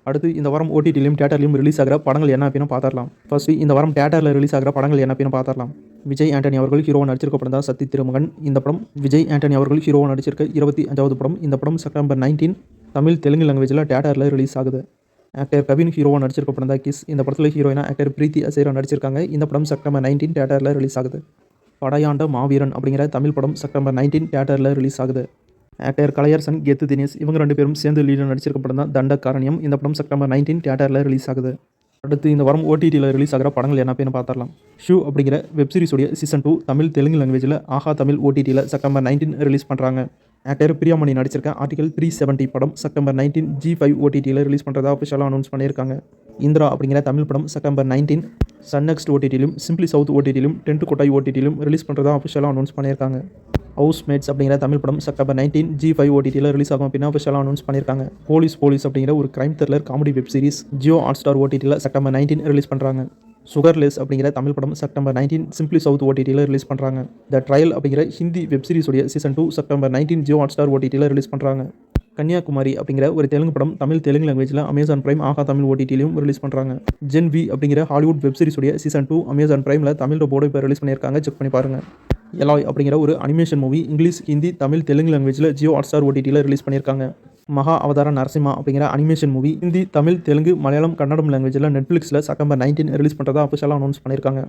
அடுத்து இந்த வாரம் ஓடிடிலையும் தியேட்டர்லையும் ரிலீஸ் ஆகிற படங்கள் என்ன அப்படின்னு பார்த்துடலாம். ஃபர்ஸ்ட் இந்த வாரம் தியேட்டரில் ரிலீஸ் ஆகிற படங்கள் என்ன அப்படின்னு பார்த்துடலாம். விஜய் ஆண்டனி அவர்கள் ஹீரோவாக நடிச்சிருக்க படம் தான் சத்தி திருமகன். இந்த படம் விஜய் ஆண்டனி அவர்கள் ஹீரோவாக நடிச்சிருக்க 25வது படம். இந்த படம் செப்டம்பர் 19 தமிழ் தெலுங்கு லாங்குவேஜில் தியேட்டரில் ரிலீஸ் ஆகுது. ஆக்டர் கவின் ஹீரோவாக நடிச்சிருக்க படம் தான் கிஸ். இந்த படத்தில் ஹீரோயினா ஆக்டர் பிரீத்தி அசைரா நடிச்சிருக்காங்க. இந்த படம் செப்டம்பர் 19 தியேட்டரில் ரிலீஸ் ஆகுது. படையாண்ட மாவீரன் அப்படிங்கிற தமிழ் படம் செப்டம்பர் 19 தியேட்டரில் ரிலீஸ் ஆகுது. ஆக்டர் கலையரசன், கெத்து தினேஷ் இவங்க 2 பேரும் சேர்ந்து லீடில் நடிச்சிருக்க படம் தான் தண்டகாரண்யம். இந்த படம் செப்டம்பர் 19 தியேட்டரில் ரிலீஸ் ஆகுது. அடுத்து இந்த வாரம் ஓடிடியில் ரிலீஸ் ஆகிற படங்கள் என்ன அப்படின்னு பார்த்துடலாம். ஷூ அப்படிங்கிற வெப்சீரிஸோடைய சீசன் 2 தமிழ் தெலுங்கு லாங்குவேஜில் ஆஹா தமிழ் ஓடிடியில் செப்டம்பர் 19 ரிலீஸ் பண்ணுறாங்க. ஆக்டர் பிரியாமணி நடிச்சிருக்க ஆர்டிகல் 370 படம் செப்டம்பர் 19 G5 ஓடிடியில் ரிலீஸ் பண்ணுறதா அஃபிஷியலாக அனௌன்ஸ் பண்ணியிருக்காங்க. இந்திரா அப்படிங்கிற தமிழ் படம் செப்டம்பர் 19 சன் நெக்ஸ்ட் ஓடிடியிலும் சிம்பிளி சவுத் ஓடிடியிலும் டென்ட் கொட்டாய் ஓடிடியிலும் ரிலீஸ் பண்ணுறதா அஃபிஷியலாக அனௌன்ஸ் பண்ணியிருக்காங்க. ஹவுஸ் மேட்ஸ் அப்படிங்கிற தமிழ் படம் செப்டம்பர் 19 G5 ஓடிடியில் ரிலீஸ் ஆகும் அப்படின்னு அஃபிஷியலாக அனௌன்ஸ் பண்ணியிருக்காங்க. போலீஸ் அப்படிங்கிற ஒரு crime thriller comedy web series Jio Hotstar ஓடிடியில் செப்டம்பர் 19 ரிலீஸ் பண்ணுறாங்க. சுகர்லெஸ் அப்படிங்கிற தமிழ் படம் செப்டம்பர் 19 சிம்பிளி சவுத் ஓடிடியில் ரிலீஸ் பண்ணுறாங்க. த ட்ரையல் அப்படிங்கிற ஹிந்தி வெப் சீரிஸோடைய சீசன் 2 செப்டம்பர் 19 ஜியோ ஹாட்ஸ்டார் ஓடிடியில் ரிலீஸ் பண்ணுறாங்க. கன்னியாகுமரி அப்படிங்கிற ஒரு தெலுங்கு படம் தமிழ் தெலுங்கு லாங்குவேஜில் அமேசான் பிரைம் ஆஹா தமிழ் ஓடிடிலையும் ரிலீஸ் பண்ணுறாங்க. ஜென் வி அப்படிங்கிற ஹாலிவுட் வெப் சீரிஸோடைய சீசன் 2 அமேசான் பிரைமில் தமிழ் போர்டு இப்போ ரிலீஸ் பண்ணியிருக்காங்க. செக் பண்ணி பாருங்கள். எலாய் அப்படிங்கிற ஒரு animation movie English, Hindi, Tamil, Telugu லாங்குவேஜில் ஜியோ ஹாட்ஸ்டார் ஓடிடியில் ரிலீஸ் பண்ணியிருக்காங்க. மகா அவதார நரசிம்மா அப்படிங்கிற அனிமேஷன் மூவி ஹிந்தி, தமிழ், தெலுங்கு, மலையாளம், கன்னடம் லாங்குவேஜில் நெட்ஃப்ளிக்ஸில் செப்டம்பர் 19 ரிலீஸ் பண்ணுறதா அஃபிஷியலாக அனௌன்ஸ் பண்ணியிருக்காங்க.